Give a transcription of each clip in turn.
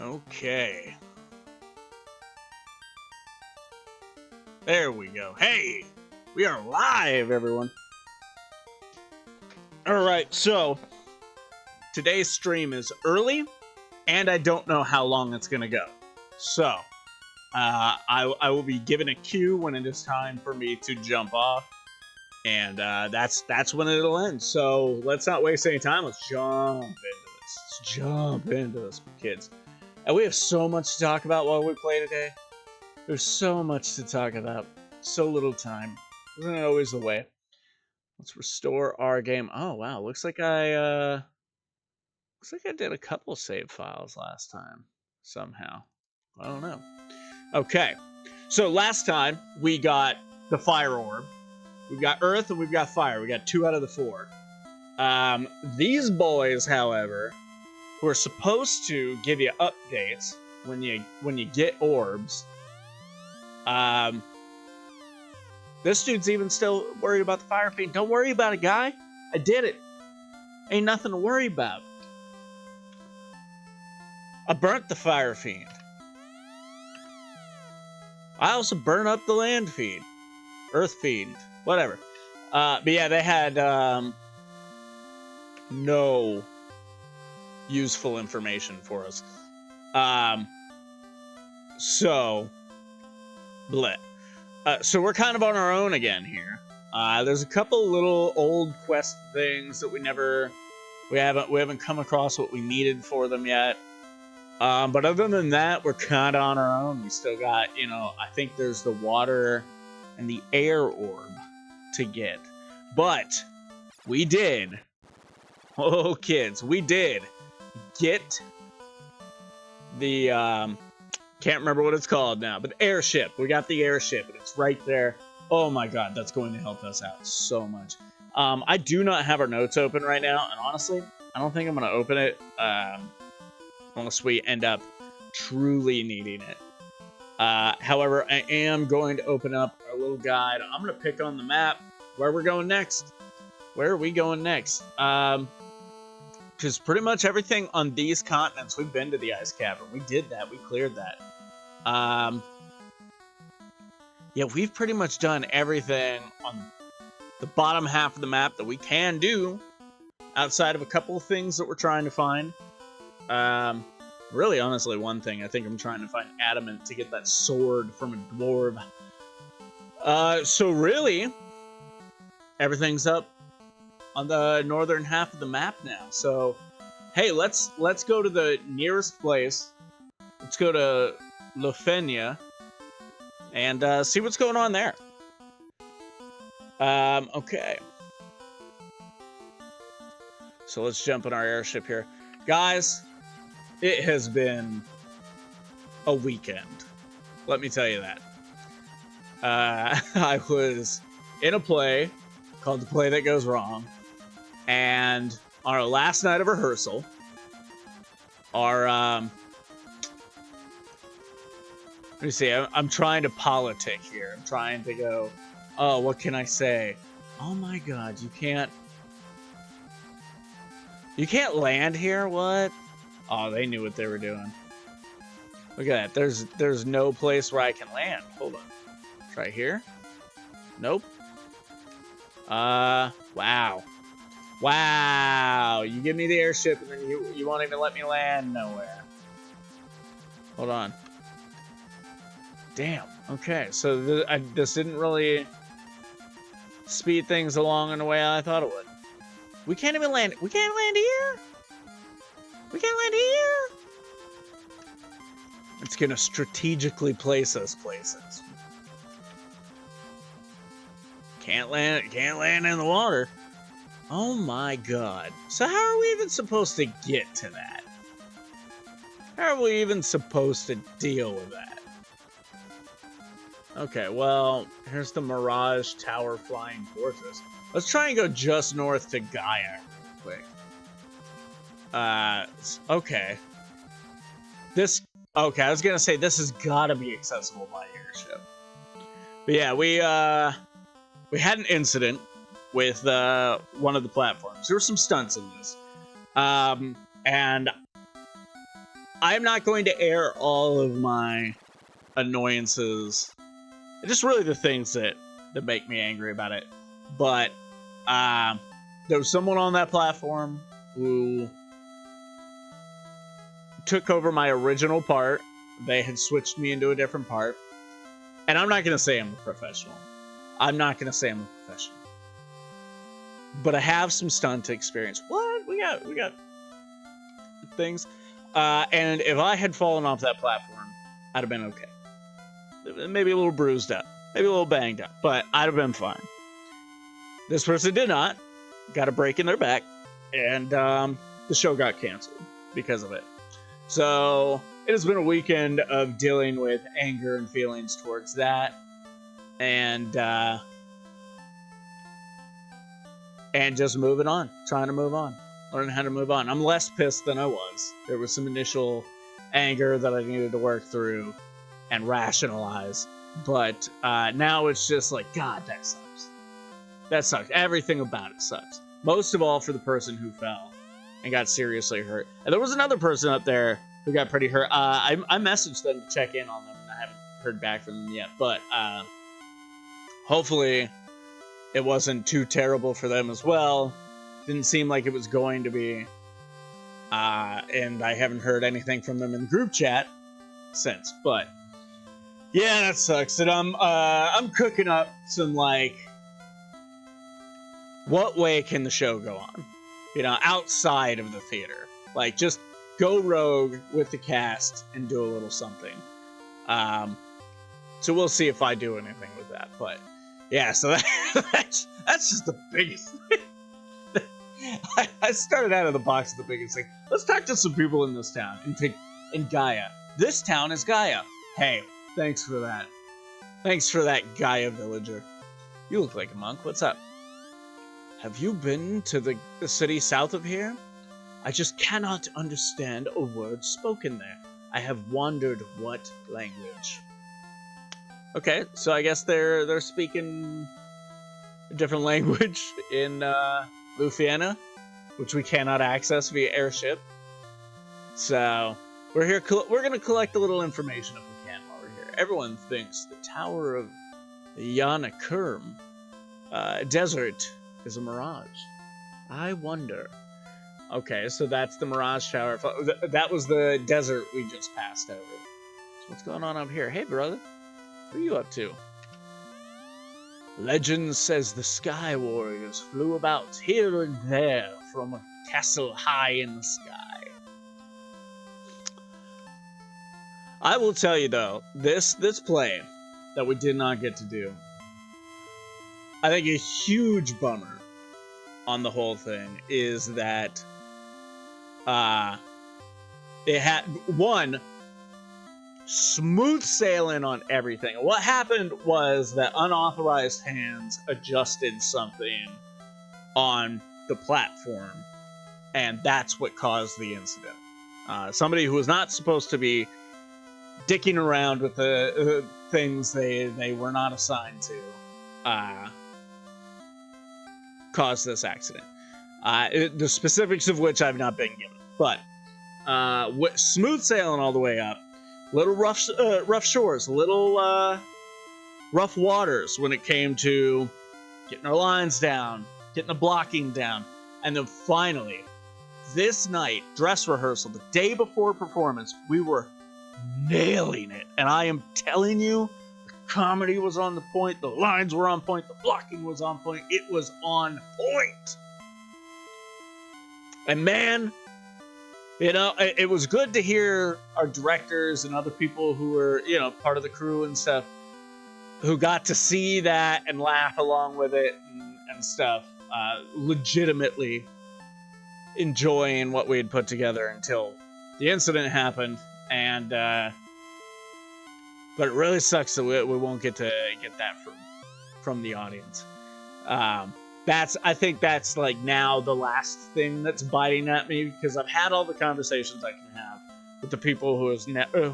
Okay. There we go. Hey, we are live, everyone. All right, so today's stream is early, and I don't know how long it's gonna go. So, I will be given a cue when it is time for me to jump off, and that's when it'll end. So let's not waste any time. Let's jump into this. Let's jump into this, kids. And we have so much to talk about while we play today. There's so much to talk about. So little time. Isn't it always the way? Let's restore our game. Oh wow, looks like I did a couple save files last time somehow. I don't know. Okay, so last time we got the fire orb. We've got earth and we've got fire. We got 2 out of the 4. These boys, however, who are supposed to give you updates when you get orbs. This dude's even still worried about the fire fiend. Don't worry about it, guy. I did it. Ain't nothing to worry about. I burnt the fire fiend. I also burnt up the land fiend. Earth fiend. Whatever. But yeah, they had no useful information for us. So we're kind of on our own again here. There's a couple little old quest things that we haven't come across what we needed for them yet. But other than that, we're kind of on our own. We still got, I think there's the water and the air orb to get. But we did. Oh, kids, we did get the, can't remember what it's called now, but the airship. We got the airship, and it's right there. Oh my god, that's going to help us out so much. I do not have our notes open right now, and honestly, I don't think I'm going to open it unless we end up truly needing it. However, I am going to open up our little guide. I'm going to pick on the map where we're going next. Where are we going next? Because pretty much everything on these continents, we've been to the ice cavern. We did that. We cleared that. Yeah, we've pretty much done everything on the bottom half of the map that we can do, outside of a couple of things that we're trying to find. Really, honestly, one thing. I think I'm trying to find adamant to get that sword from a dwarf. So really, everything's up on the northern half of the map now. So, hey, let's go to the nearest place. Let's go to Lofenia and see what's going on there. Okay. So let's jump in our airship here. Guys, it has been a weekend. Let me tell you that. I was in a play called The Play That Goes Wrong. And on our last night of rehearsal, let me see, I'm trying to politic here. I'm trying to go, oh, what can I say? Oh my god, you can't land here? What? Oh, they knew what they were doing. Look at that. There's no place where I can land. Hold on. Try here. Nope. Wow. Wow, you give me the airship and then you wanting to let me land nowhere. Hold on. Damn. Okay, so this didn't really speed things along in the way I thought it would. We can't even land. We can't land here. We can't land here. It's gonna strategically place us places. Can't land in the water. Oh my god. So how are we even supposed to get to that? How are we even supposed to deal with that? Okay, well, here's the Mirage Tower Flying Fortress. Let's try and go just north to Gaia real quick. Okay. Okay, I was gonna say this has gotta be accessible by airship. But yeah, we had an incident with one of the platforms. There were some stunts in this. And I'm not going to air all of my annoyances, just really the things that make me angry about it. But there was someone on that platform who took over my original part. They had switched me into a different part. And I'm not going to say I'm a professional. But I have some stunt experience. What? We got things. And if I had fallen off that platform, I'd have been okay. Maybe a little bruised up. Maybe a little banged up. But I'd have been fine. This person did not. Got a break in their back. And the show got canceled because of it. So it has been a weekend of dealing with anger and feelings towards that. And just moving on. Trying to move on. Learning how to move on. I'm less pissed than I was. There was some initial anger that I needed to work through and rationalize. But now it's just like, God, that sucks. That sucks. Everything about it sucks. Most of all for the person who fell and got seriously hurt. And there was another person up there who got pretty hurt. I messaged them to check in on them, and I haven't heard back from them yet. But hopefully it wasn't too terrible for them as well. Didn't seem like it was going to be. And I haven't heard anything from them in the group chat since. But yeah, that sucks. And I'm cooking up some, like, what way can the show go on? You know, outside of the theater. Like, just go rogue with the cast and do a little something. So we'll see if I do anything with that. But yeah, so that's just the biggest thing. I started out of the box with the biggest thing. Let's talk to some people in this town, in Gaia. This town is Gaia. Hey, thanks for that. Thanks for that, Gaia villager. You look like a monk. What's up? Have you been to the city south of here? I just cannot understand a word spoken there. I have wandered what language? Okay, so I guess they're speaking a different language in Lufiana, which we cannot access via airship. So we're here. We're gonna collect a little information if we can while we're here. Everyone thinks the Tower of Yanakurm desert is a mirage. I wonder. Okay, so that's the Mirage Tower. That was the desert we just passed over. So what's going on up here? Hey, brother. What are you up to? Legend says the Sky Warriors flew about here and there from a castle high in the sky. I will tell you, though, this play that we did not get to do, I think a huge bummer on the whole thing is that it had one smooth sailing on everything. What happened was that unauthorized hands adjusted something on the platform, and that's what caused the incident. Somebody who was not supposed to be dicking around with the things they were not assigned to caused this accident. The specifics of which I've not been given. But smooth sailing all the way up. Little rough shores, little rough waters when it came to getting our lines down, getting the blocking down. And then finally, this night, dress rehearsal, the day before performance, we were nailing it. And I am telling you, the comedy was on the point, the lines were on point, the blocking was on point. It was on point. And man, you know, it was good to hear our directors and other people who were, you know, part of the crew and stuff, who got to see that and laugh along with it and stuff, legitimately enjoying what we had put together until the incident happened. And but it really sucks that we won't get to get that from the audience. I think that's like now the last thing that's biting at me, because I've had all the conversations I can have with the people who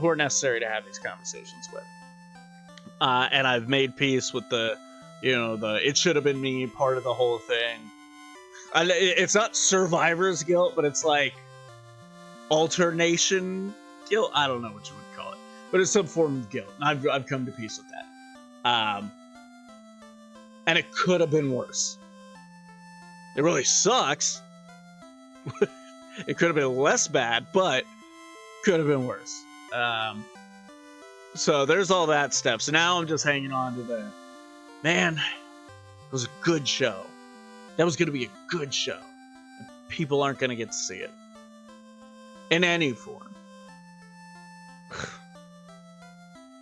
are necessary to have these conversations with, and I've made peace with the it should have been me part of the whole thing. It's not survivor's guilt, but it's like alternation guilt. I don't know what you would call it, but it's some form of guilt. And I've come to peace with that. And it could have been worse. It really sucks. It could have been less bad, but could have been worse. So there's all that stuff. So now I'm just hanging on to the, man, it was a good show. That was going to be a good show. People aren't going to get to see it. In any form.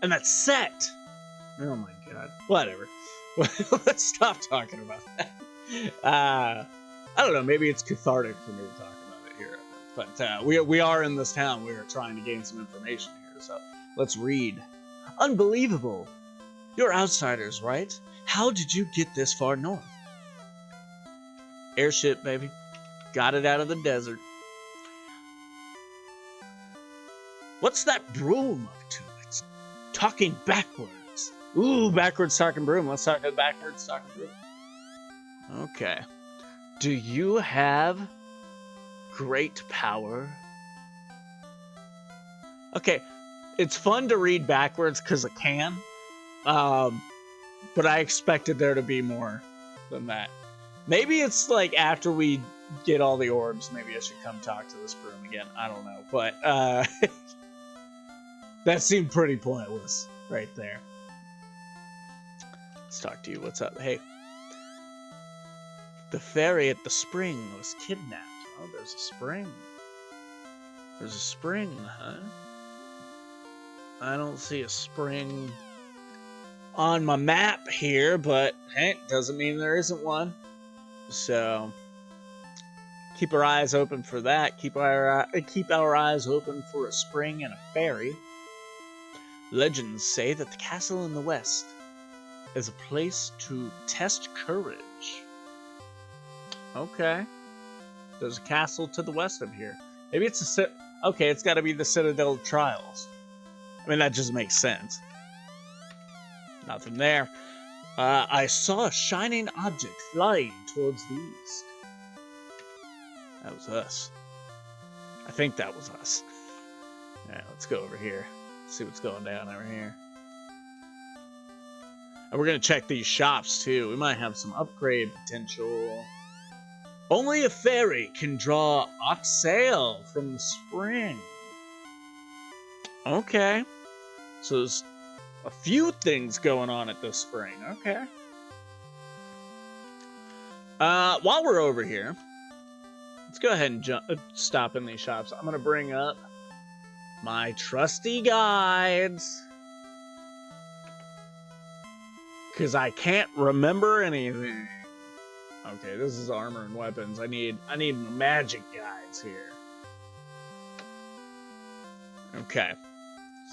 And that's set. Oh my god. Whatever. Let's stop talking about that. I don't know. Maybe it's cathartic for me to talk about it here. But we are in this town. We are trying to gain some information here. So let's read. Unbelievable. You're outsiders, right? How did you get this far north? Airship, baby. Got it out of the desert. What's that broom up to? It's talking backwards. Ooh, backwards talking broom. Let's talk about backwards talking broom. Okay. Do you have great power? Okay. It's fun to read backwards because it can. But I expected there to be more than that. Maybe it's like after we get all the orbs, maybe I should come talk to this broom again. I don't know. But that seemed pretty pointless right there. Let's talk to you. What's up? Hey. The fairy at the spring was kidnapped. Oh, there's a spring. There's a spring, huh? I don't see a spring on my map here, but hey, doesn't mean there isn't one. So keep our eyes open for that. Keep our eyes open for a spring and a fairy. Legends say that the castle in the west is a place to test courage. Okay. There's a castle to the west of here. Maybe it's okay, it's got to be the Citadel of Trials. I mean, that just makes sense. Nothing there. I saw a shining object flying towards the east. That was us. I think that was us. Yeah, let's go over here. See what's going down over here. And we're going to check these shops, too. We might have some upgrade potential. Only a fairy can draw oxale from the spring. Okay. So there's a few things going on at this spring. Okay. While we're over here, let's go ahead and stop in these shops. I'm going to bring up my trusty guides. Because I can't remember anything. Okay, this is armor and weapons. I need magic guides here. Okay.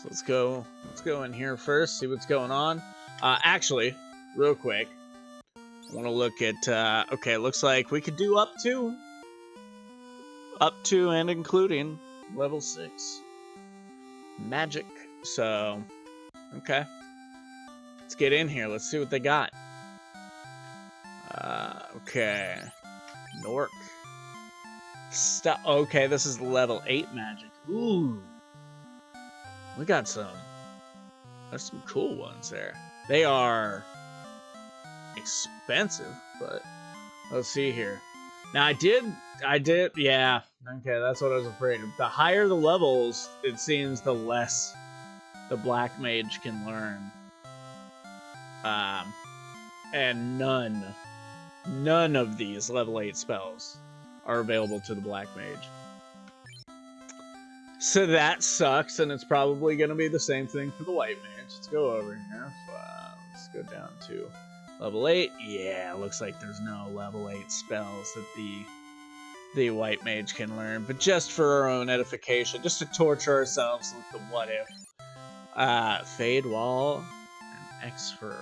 So let's go in here first, see what's going on. Actually, real quick, I want to look at, okay, it looks like we could do up to and including level 6 magic. So, okay. Let's get in here. Let's see what they got. Okay. Nork. Okay, this is level 8 magic. Ooh. We got some. There's some cool ones there. They are expensive, but let's see here. Now I did, yeah. Okay, that's what I was afraid of. The higher the levels, it seems the less the black mage can learn. And none of these level 8 spells are available to the black mage. So that sucks, and it's probably going to be the same thing for the white mage. Let's go over here. Let's go down to level 8. Yeah, looks like there's no level 8 spells that the white mage can learn. But just for our own edification, just to torture ourselves with the what if. Fade Wall and X for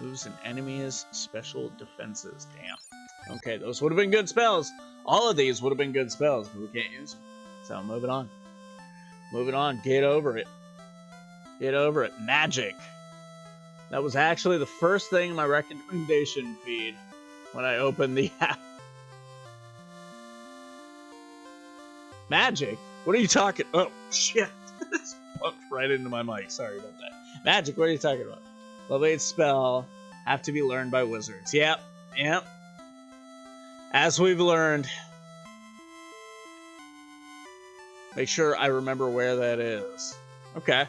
moves and enemies, special defenses. Damn. Okay, those would have been good spells. All of these would have been good spells, but we can't use them. So moving on. Moving on, get over it. Get over it. Magic. That was actually the first thing in my recommendation feed when I opened the app. Magic? What are you talking? Oh, shit. Just bumped right into my mic. Sorry about that. Magic, what are you talking about? Level 8 spell. Have to be learned by wizards. Yep. As we've learned. Make sure I remember where that is. Okay.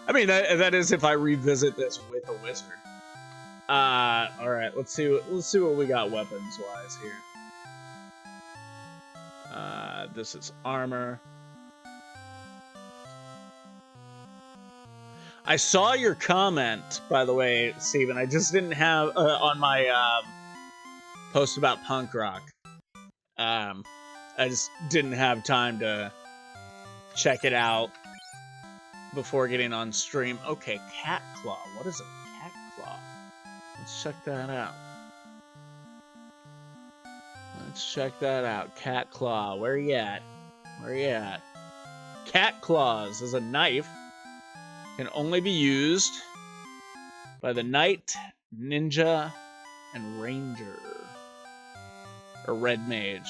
I mean, that is if I revisit this with a wizard. All right. Let's see what we got weapons wise here. This is armor. I saw your comment, by the way, Steven. I just didn't have on my post about punk rock. I just didn't have time to check it out before getting on stream. Okay, cat claw. What is a cat claw? Let's check that out. Cat claw. Where you at? Cat claws is a knife. Can only be used by the knight, ninja, and ranger. Or red mage.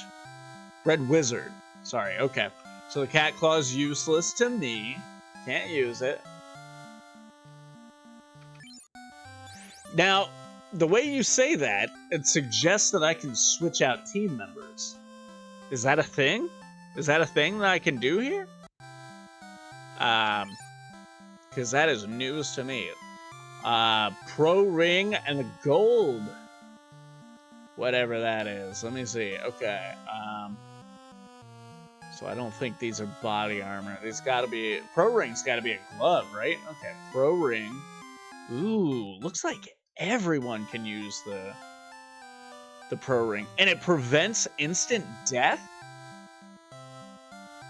Red wizard. Sorry, okay. So the cat claw is useless to me. Can't use it. Now, the way you say that, it suggests that I can switch out team members. Is that a thing? Is that a thing that I can do here? Because that is news to me. Pro ring and the gold. Whatever that is. Let me see. Okay. So I don't think these are body armor. These gotta be... Pro ring's gotta be a glove, right? Okay. Pro ring. Ooh, looks like everyone can use the pro ring. And it prevents instant death?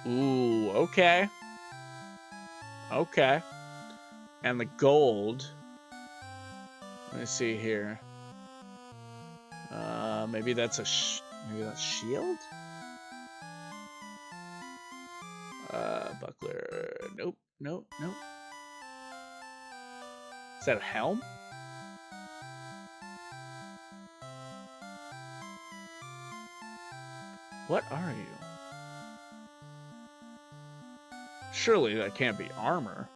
Ooh, okay. Okay. And the gold. Let me see here. Maybe that's maybe that's shield? Buckler. Nope. Is that a helm? What are you? Surely that can't be armor.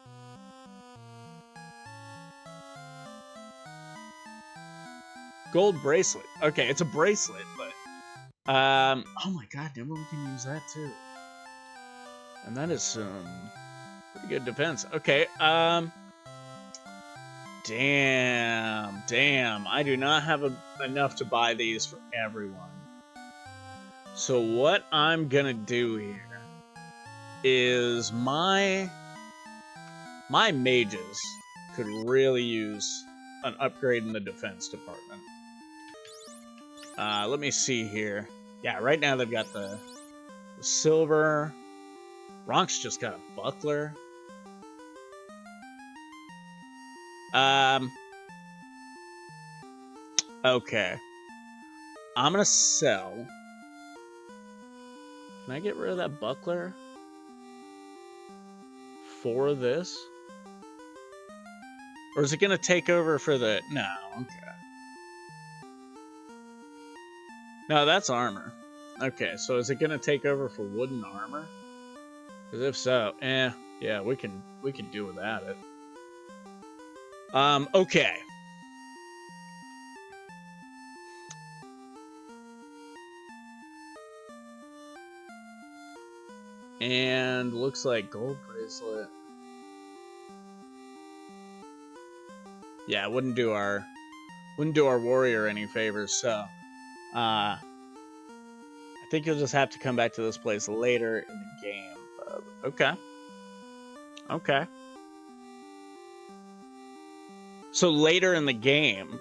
Gold bracelet. Okay, it's a bracelet, but oh my god, everyone can use that too. And that is some pretty good defense. Okay, damn. I do not have enough to buy these for everyone. So what I'm gonna do here is my mages could really use an upgrade in the defense department. Let me see here. Yeah, right now they've got the silver. Ronk's just got a buckler. Okay. I'm gonna sell. Can I get rid of that buckler for this? Or is it gonna take over for the... No, okay. No, that's armor. Okay, so is it gonna take over for wooden armor? Because if so, yeah, we can do without it. Okay. And looks like gold bracelet. Yeah, wouldn't do our warrior any favors, so I think you'll just have to come back to this place later in the game. Okay. So later in the game,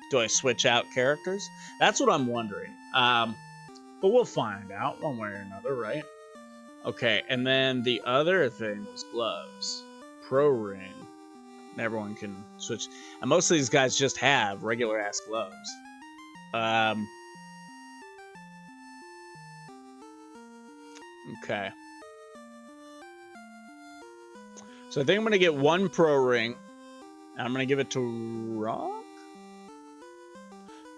do I switch out characters? That's what I'm wondering. But we'll find out one way or another, right? Okay, and then the other thing was gloves. Pro ring. Everyone can switch. And most of these guys just have regular ass gloves. Okay. So I think I'm going to get one pro ring. And I'm going to give it to Rock?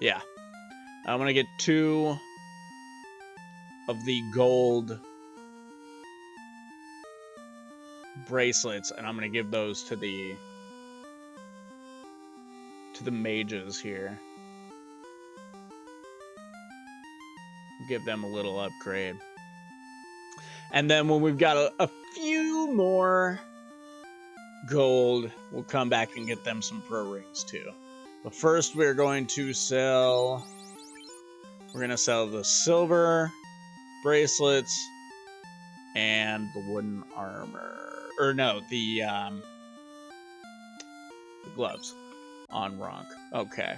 Yeah. I'm going to get 2 of the gold bracelets, and I'm gonna give those to the mages here. Give them a little upgrade. And then when we've got a few more gold, we'll come back and get them some pro rings too. But first we're going to sell... We're going to sell the silver bracelets and the wooden armor. Or no, the gloves on Ronk. Okay.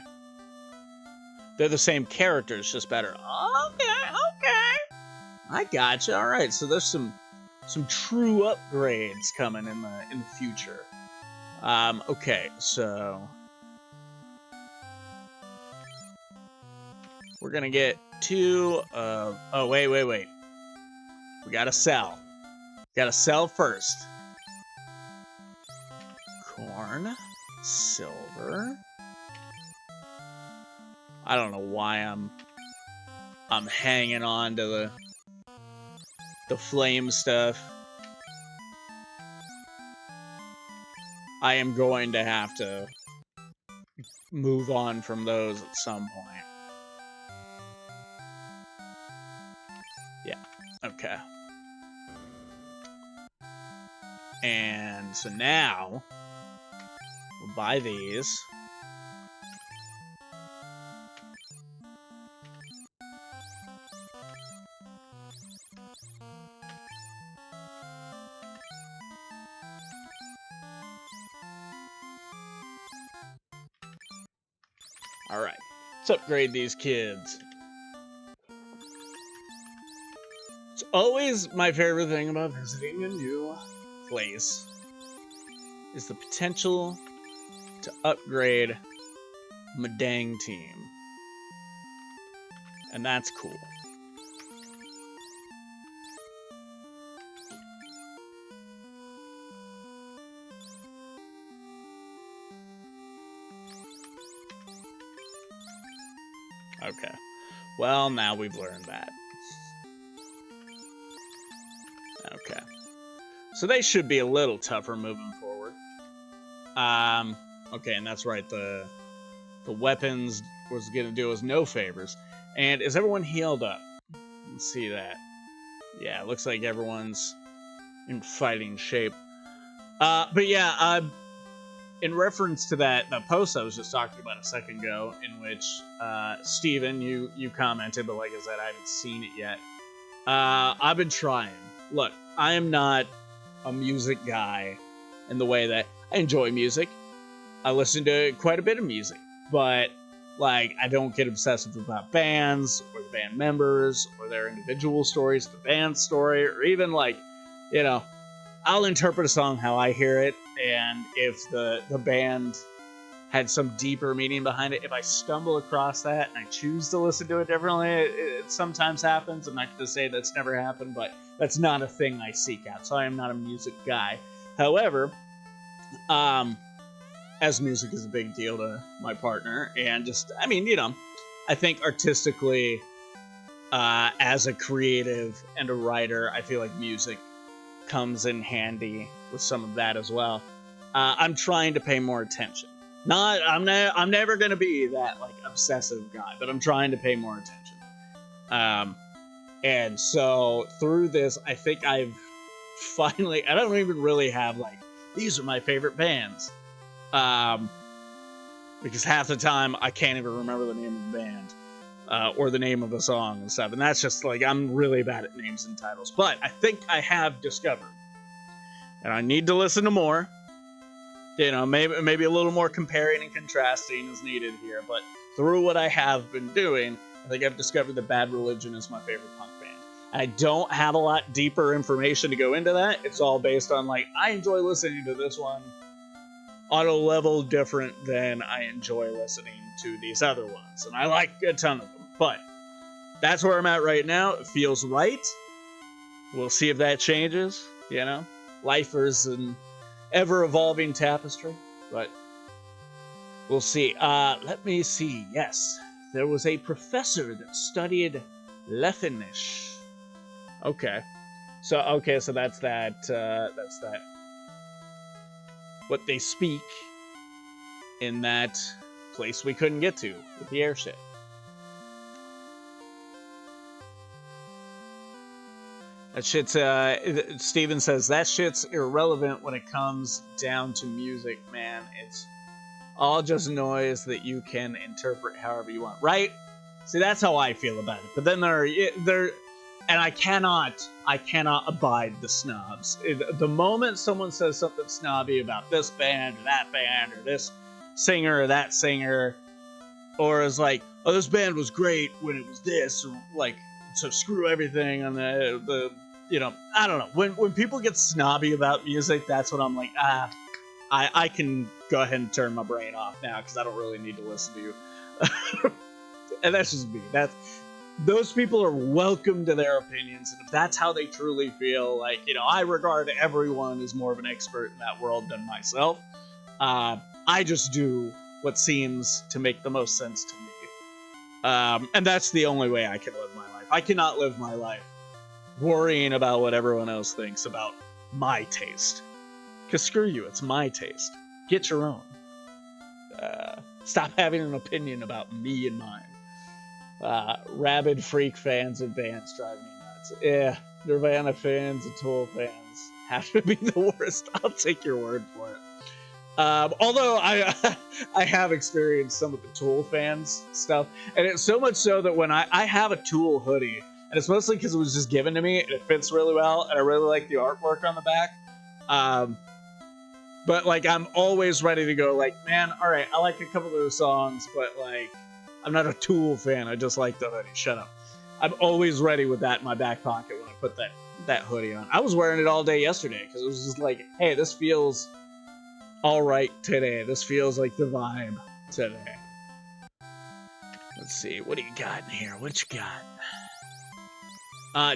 They're the same characters, just better. Okay. I gotcha. All right, so there's some true upgrades coming in the future. Okay, so we're gonna get two of... Oh, wait. We gotta sell. Gotta sell first. Corn, silver. I don't know why I'm hanging on to the flame stuff. I am going to have to move on from those at some point. Yeah, okay. And so now we'll buy these. Alright, let's upgrade these kids. It's always my favorite thing about visiting a new place is the potential to upgrade my dang team. And that's cool. Okay. Well, now we've learned that. Okay. So they should be a little tougher moving forward. Okay, and that's right. The weapons was gonna do us no favors. And is everyone healed up? Let's see that. Yeah, it looks like everyone's in fighting shape. But yeah, in reference to the post I was just talking about a second ago, in which Steven, you commented, but like I said, I haven't seen it yet. I've been trying. Look, I am not a music guy in the way that I enjoy music. I listen to quite a bit of music, but like I don't get obsessive about bands or the band members or their individual stories, the band's story, or even like, you know, I'll interpret a song how I hear it, and if the band had some deeper meaning behind it, if I stumble across that and I choose to listen to it differently, it sometimes happens. I'm not going to say that's never happened, but that's not a thing I seek out, so I am not a music guy. However, as music is a big deal to my partner, and just, I mean, you know, I think artistically, as a creative and a writer, I feel like music comes in handy with some of that as well. I'm trying to pay more attention. I'm never gonna be that like obsessive guy, but I'm trying to pay more attention. And so through this, I think I've finally, I don't even really have like, these are my favorite bands. Because half the time I can't even remember the name of the band, or the name of a song and stuff. And that's just like, I'm really bad at names and titles. But I think I have discovered, and I need to listen to more. You know, maybe a little more comparing and contrasting is needed here. But through what I have been doing, I think I've discovered that Bad Religion is my favorite punk band. I don't have a lot deeper information to go into that. It's all based on like, I enjoy listening to this one on a level different than I enjoy listening to these other ones. And I like a ton of them. But that's where I'm at right now. It feels right. We'll see if that changes, you know? Life is an ever-evolving tapestry, but we'll see. Let me see. Yes, there was a professor that studied Lethenish. Okay, so that's that what they speak in that place we couldn't get to with the airship. That shit's, Steven says, that shit's irrelevant when it comes down to music, man. It's all just noise that you can interpret however you want, right? See, that's how I feel about it. But then and I cannot abide the snobs. The moment someone says something snobby about this band or this singer or that singer, or is like, oh, this band was great when it was this, or like, so screw everything on the you know, I don't know. When people get snobby about music, that's when I'm like, I can go ahead and turn my brain off now because I don't really need to listen to you. And that's just me. Those people are welcome to their opinions, and if that's how they truly feel, like, you know, I regard everyone as more of an expert in that world than myself. I just do what seems to make the most sense to me. And that's the only way I can live my life. I cannot live my life worrying about what everyone else thinks about my taste. Because screw you, it's my taste. Get your own. Stop having an opinion about me and mine. Rabid freak fans and bands drive me nuts. Yeah, Nirvana fans and Tool fans have to be the worst. I'll take your word for it. Although I have experienced some of the Tool fans stuff, and it's so much so that when I have a Tool hoodie, and it's mostly because it was just given to me, and it fits really well, and I really like the artwork on the back. But like, I'm always ready to go, like, man, all right, I like a couple of those songs, but like, I'm not a Tool fan. I just like the hoodie. Shut up. I'm always ready with that in my back pocket when I put that hoodie on. I was wearing it all day yesterday because it was just like, hey, this feels all right today. This feels like the vibe today. Let's see. What do you got in here? What you got?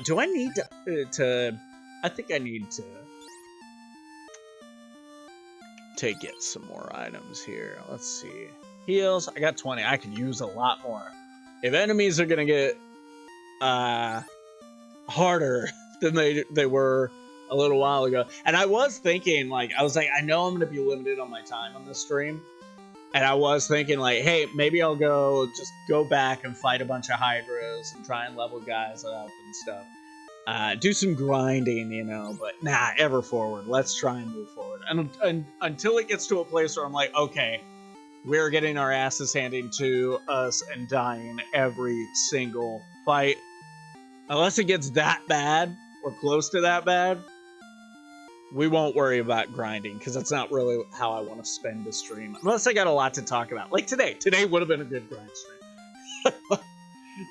Do I need to I think I need to get some more items here. Let's see. Heals. I got 20. I could use a lot more. If enemies are gonna get harder than they were a little while ago. And I was thinking, like, I was like, I know I'm gonna be limited on my time on this stream. And I was thinking, like, hey, maybe I'll just go back and fight a bunch of Hydras and try and level guys up and stuff. Do some grinding, you know, but nah, ever forward. Let's try and move forward. And until it gets to a place where I'm like, okay, we're getting our asses handed to us and dying every single fight. Unless it gets that bad, or close to that bad, we won't worry about grinding, because that's not really how I want to spend the stream. Unless I got a lot to talk about. Like today. Today would have been a good grind stream.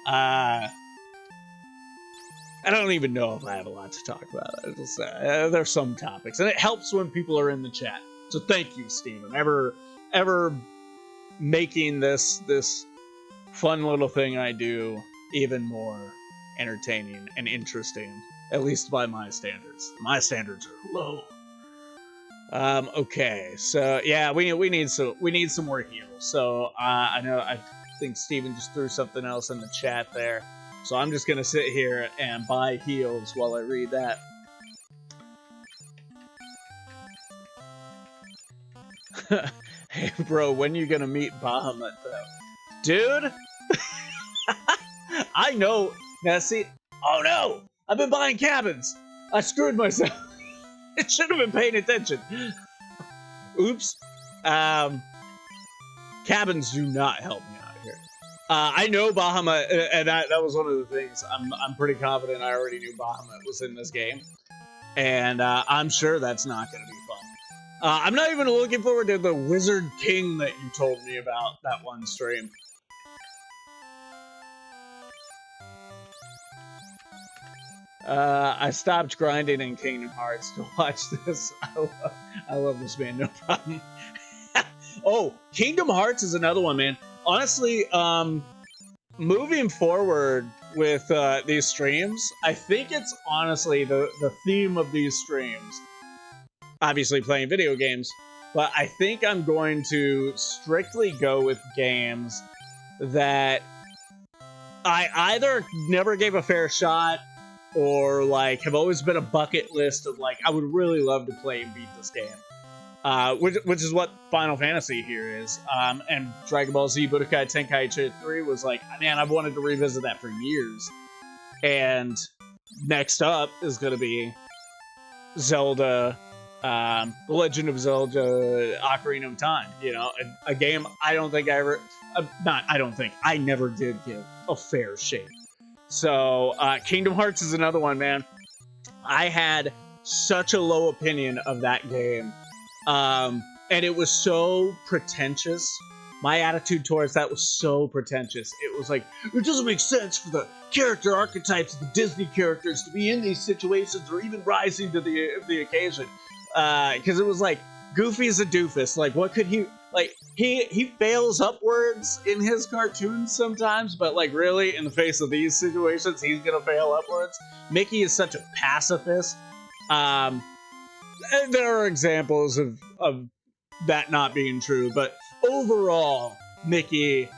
I don't even know if I have a lot to talk about. There's some topics. And it helps when people are in the chat. So thank you, Steven. Ever making this fun little thing I do even more entertaining and interesting. At least by my standards. My standards are low. Okay, so yeah, we need some more heals. So I think Steven just threw something else in the chat there. So I'm just gonna sit here and buy heals while I read that. Hey bro, when you gonna meet Bahamut though? Dude! I know. Now see, oh no! I've been buying cabins. I screwed myself. I should have been paying attention. Oops. Cabins do not help me out here. I know Bahamut, and that was one of the things. I'm pretty confident I already knew Bahamut was in this game, and I'm sure that's not going to be fun. I'm not even looking forward to the Wizard King that you told me about that one stream. I stopped grinding in Kingdom Hearts to watch this. I love this, man. No problem. Oh, Kingdom Hearts is another one, man. Honestly, moving forward with these streams, I think it's honestly the theme of these streams. Obviously playing video games, but I think I'm going to strictly go with games that I either never gave a fair shot or like have always been a bucket list of like, I would really love to play and beat this game. which is what Final Fantasy here is. And Dragon Ball Z Budokai Tenkaichi 3 was like, man, I've wanted to revisit that for years. And next up is going to be Zelda, The Legend of Zelda Ocarina of Time. You know, a game I never did give a fair shake. So Kingdom Hearts is another one, man. I had such a low opinion of that game. And it was so pretentious. My attitude towards that was so pretentious. It was like, it doesn't make sense for the character archetypes of the Disney characters to be in these situations or even rising to the occasion. Because it was like, Goofy's a doofus. Like, what could he... Like, he fails upwards in his cartoons sometimes, but, like, really, in the face of these situations, he's gonna fail upwards. Mickey is such a pacifist. And there are examples of that not being true, but overall, Mickey's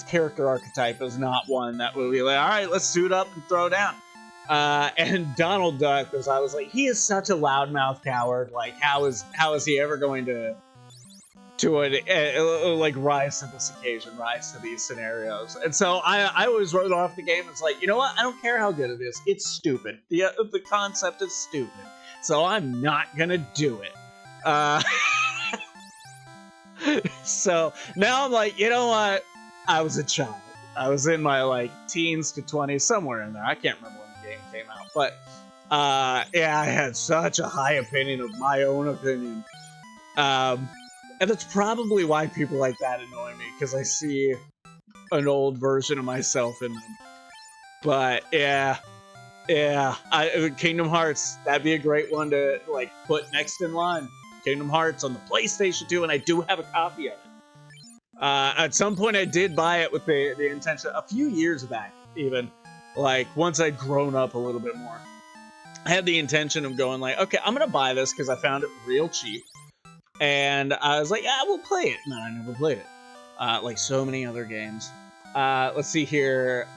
character archetype is not one that would be like, all right, let's suit up and throw down. And Donald Duck, because I was like, he is such a loudmouth coward. Like, how is he ever going to like rise to this occasion, rise to these scenarios? And so I always wrote off the game. It's like, you know what? I don't care how good it is. It's stupid. The concept is stupid. So I'm not gonna do it. So now I'm like, you know what? I was a child. I was in my like teens to 20s, somewhere in there. I can't remember when the game came out, but yeah, I had such a high opinion of my own opinion. And that's probably why people like that annoy me, because I see an old version of myself in them. But yeah, Kingdom Hearts, that'd be a great one to like put next in line. Kingdom Hearts on the PlayStation 2, and I do have a copy of it. At some point, I did buy it with the intention, a few years back, even, like once I'd grown up a little bit more. I had the intention of going like, okay, I'm gonna buy this because I found it real cheap. And I was like, yeah, we'll play it. No, I never played it. Like so many other games. Let's see here.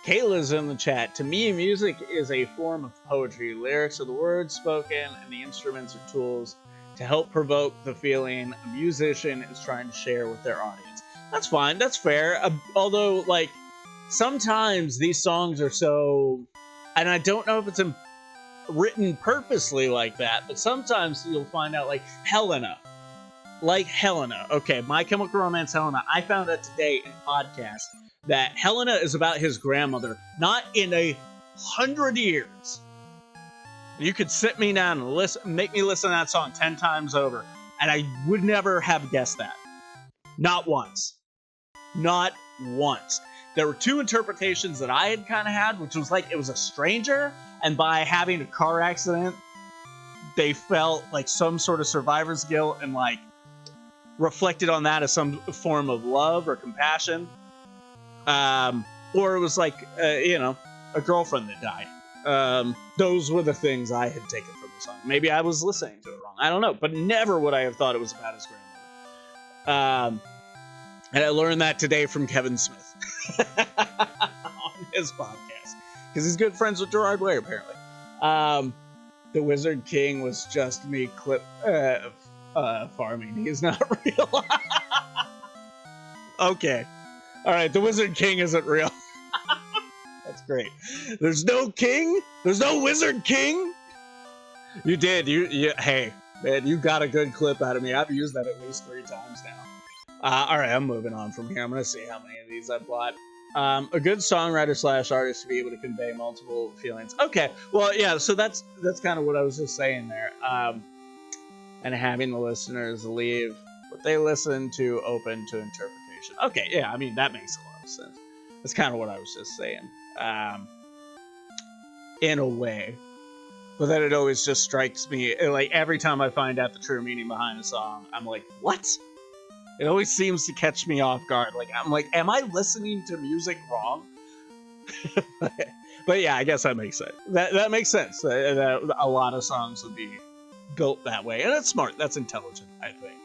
Kayla's in the chat. To me, music is a form of poetry. Lyrics are the words spoken, and the instruments are tools to help provoke the feeling a musician is trying to share with their audience. That's fine. That's fair. Although, like, sometimes these songs are so... And I don't know if it's written purposely like that, but sometimes you'll find out, like Helena. Okay, My Chemical Romance Helena. I found out today in podcast that Helena is about his grandmother, not in 100 years. You could sit me down and make me listen to that song 10 times over, and I would never have guessed that. Not once. Not once. There were two interpretations that I had kind of had, which was like it was a stranger, and by having a car accident, they felt like some sort of survivor's guilt and like reflected on that as some form of love or compassion. Or it was like, a girlfriend that died. Those were the things I had taken from the song. Maybe I was listening to it wrong. I don't know, but never would I have thought it was about his grandmother. And I learned that today from Kevin Smith on his podcast, because he's good friends with Gerard Way, apparently. The Wizard King was just me farming. He's not real. Okay. All right, the Wizard King isn't real. That's great. There's no king? There's no Wizard King? You did. Hey, man, you got a good clip out of me. I've used that at least 3 times now. All right, I'm moving on from here. I'm going to see how many of these I've bought. A good songwriter / artist to be able to convey multiple feelings. Okay, well, yeah, so that's kind of what I was just saying there. And having the listeners leave what they listen to open to interpretation. Okay, yeah, I mean, that makes a lot of sense. That's kind of what I was just saying. In a way. But then it always just strikes me, like, every time I find out the true meaning behind a song, I'm like, what? It always seems to catch me off guard. Like, I'm like, am I listening to music wrong? But yeah, I guess that makes sense. That makes sense. That a lot of songs would be built that way. And that's smart. That's intelligent, I think.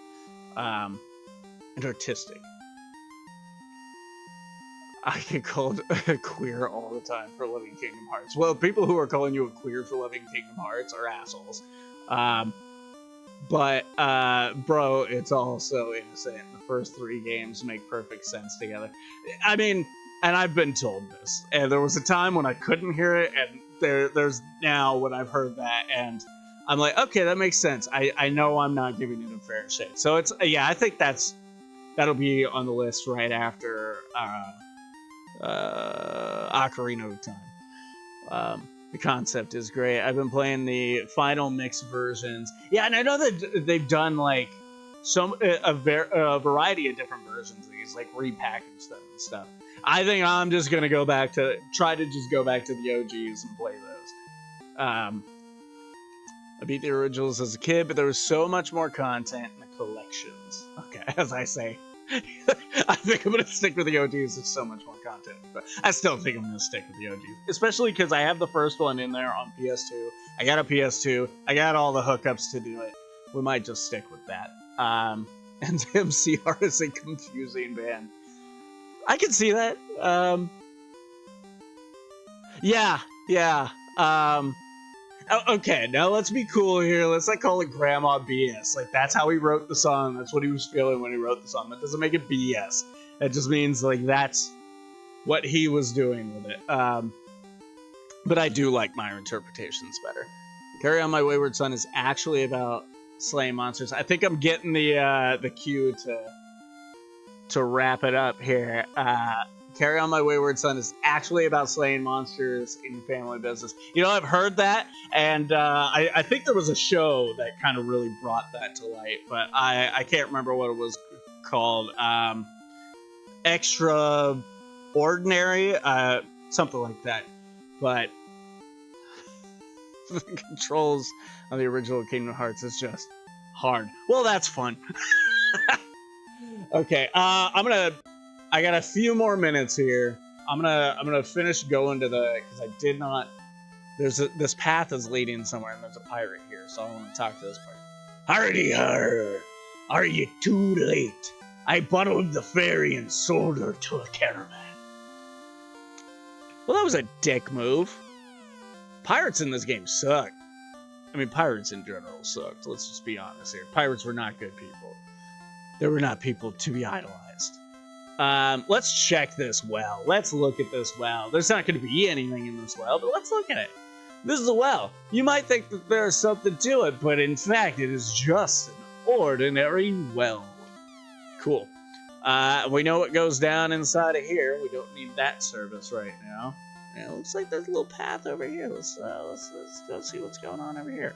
And artistic. I get called queer all the time for loving Kingdom Hearts. Well, people who are calling you a queer for loving Kingdom Hearts are assholes. But bro, it's all so innocent. The first 3 games make perfect sense together. I mean, and I've been told this, and there was a time when I couldn't hear it, and there's now when I've heard that, and I'm like, okay, that makes sense. I know I'm not giving it a fair shake. So it's, yeah, I think that'll be on the list right after Ocarina of Time. The concept is great. I've been playing the final mixed versions. Yeah, and I know that they've done like a variety of different versions of these, like repackaged them and stuff. I think I'm just gonna try to go back to the OGs and play those. I beat the originals as a kid, but there was so much more content in the collections. Okay, as I say. I think I'm going to stick with the OGs. There's so much more content. But I still think I'm going to stick with the OGs. Especially because I have the first one in there on PS2. I got a PS2. I got all the hookups to do it. We might just stick with that. And MCR is a confusing band. I can see that. Yeah. Okay, now let's be cool here. Let's not call it Grandma BS. Like, that's how he wrote the song. That's what he was feeling when he wrote the song. That doesn't make it BS. It just means, like, that's what he was doing with it. But I do like my interpretations better. Carry On My Wayward Son is actually about slaying monsters. I think I'm getting the cue to wrap it up here. Carry On My Wayward Son is actually about slaying monsters in family business. You know, I've heard that, and I think there was a show that kind of really brought that to light, but I can't remember what it was called. Extraordinary, something like that. But the controls on the original Kingdom Hearts is just hard. Well, that's fun. Okay, I got a few more minutes here. I'm gonna finish going to because I did not. This path is leading somewhere, and there's a pirate here, so I want to talk to this pirate. Hardy har! Are you too late? I bottled the ferry and sold her to a caravan. Well, that was a dick move. Pirates in this game suck. I mean, pirates in general sucked. Let's just be honest here. Pirates were not good people. They were not people to be idolized. Let's check this well. Let's look at this well. There's not going to be anything in this well, but let's look at it. This is a well. You might think that there's something to it, but in fact, it is just an ordinary well. Cool. We know what goes down inside of here. We don't need that service right now. Yeah, it looks like there's a little path over here. Let's go see what's going on over here.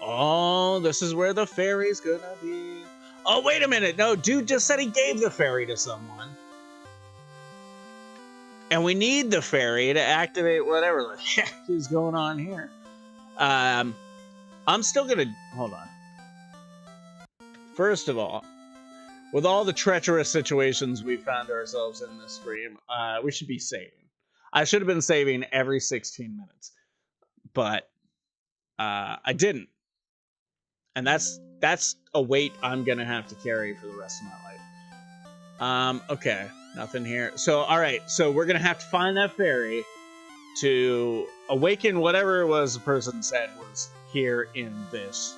Oh, this is where the ferry's gonna be. Oh, wait a minute. No, dude just said he gave the ferry to someone. And we need the ferry to activate whatever the heck is going on here. I'm still gonna... Hold on. First of all, with all the treacherous situations we found ourselves in this stream, we should be saving. I should have been saving every 16 minutes. But I didn't. And that's a weight I'm gonna have to carry for the rest of my life. Okay, nothing here. So, alright, so we're gonna have to find that ferry to awaken whatever it was the person said was here in this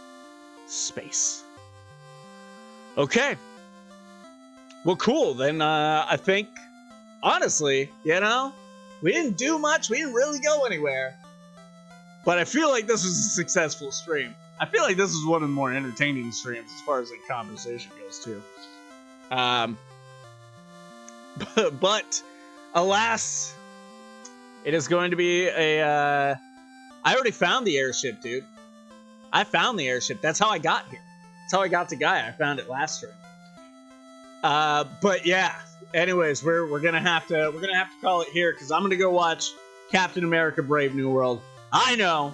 space. Okay. Well, cool. Then, I think, honestly, you know, we didn't do much. We didn't really go anywhere. But I feel like this was a successful stream. I feel like this is one of the more entertaining streams as far as the conversation goes, too. But alas, it is going to be a... I already found the airship, dude. I found the airship. That's how I got here. That's how I got to Gaia. I found it last stream. But yeah. Anyways, we're gonna have to call it here because I'm gonna go watch Captain America: Brave New World. I know.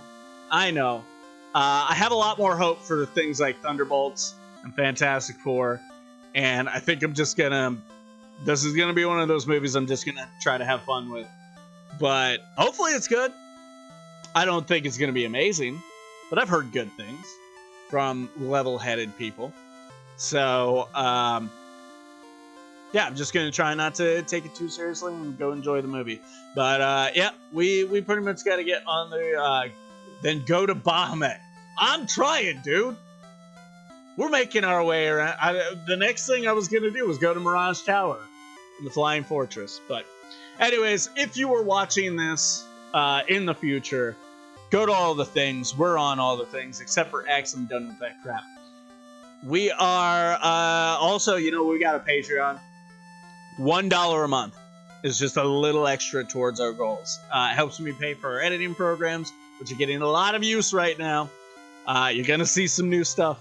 I have a lot more hope for things like Thunderbolts and Fantastic Four, and I think this is gonna be one of those movies I'm just gonna try to have fun with. But hopefully it's good. I don't think it's gonna be amazing, but I've heard good things from level-headed people. So, yeah, I'm just gonna try not to take it too seriously and go enjoy the movie. But yeah, we pretty much got to get on the then go to Bahamut. I'm trying, dude. We're making our way around. The next thing I was gonna do was go to Mirage Tower in the Flying Fortress. But anyways, if you were watching this in the future, go to all the things. We're on all the things except for X. I'm done with that crap. We are also, we got a Patreon. $1 a month is just a little extra towards our goals. It helps me pay for our editing programs, which are getting a lot of use right now. You're gonna see some new stuff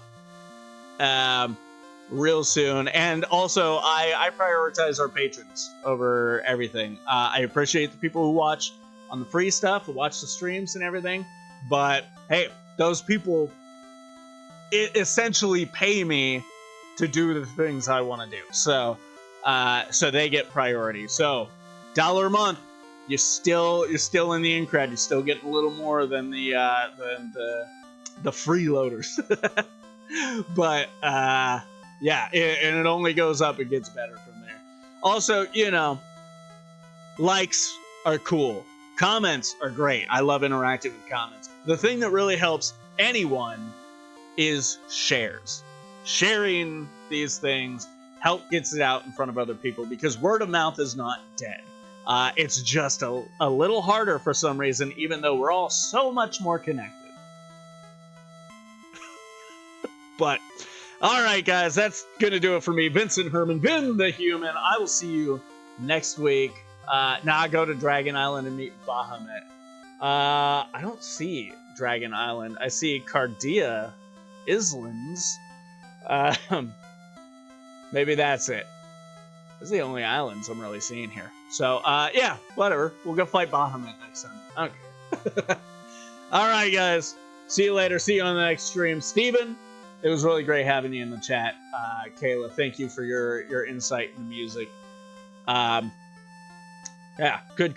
real soon. And also, I prioritize our patrons over everything. I appreciate the people who watch on the free stuff, who watch the streams and everything. But hey, those people essentially pay me to do the things I want to do. So they get priority. So $1 a month, you're still in the in crowd. You're still getting a little more than the freeloaders. But yeah, and it only goes up. It gets better from there. Also, likes are cool. Comments are great. I love interacting with comments. The thing that really helps anyone is shares. Sharing these things gets it out in front of other people, because word of mouth is not dead. It's just a little harder for some reason, even though we're all so much more connected. But, alright guys, that's gonna do it for me. Vincent Herman, Vin the Human. I will see you next week. Now I go to Dragon Island and meet Bahamut. I don't see Dragon Island. I see Cardia Islands. Maybe that's it. Those are the only islands I'm really seeing here. So, yeah, whatever. We'll go fight Bahamut next time. I don't care. Alright, guys. See you later. See you on the next stream. Steven, it was really great having you in the chat. Kayla, thank you for your insight into music. Yeah, good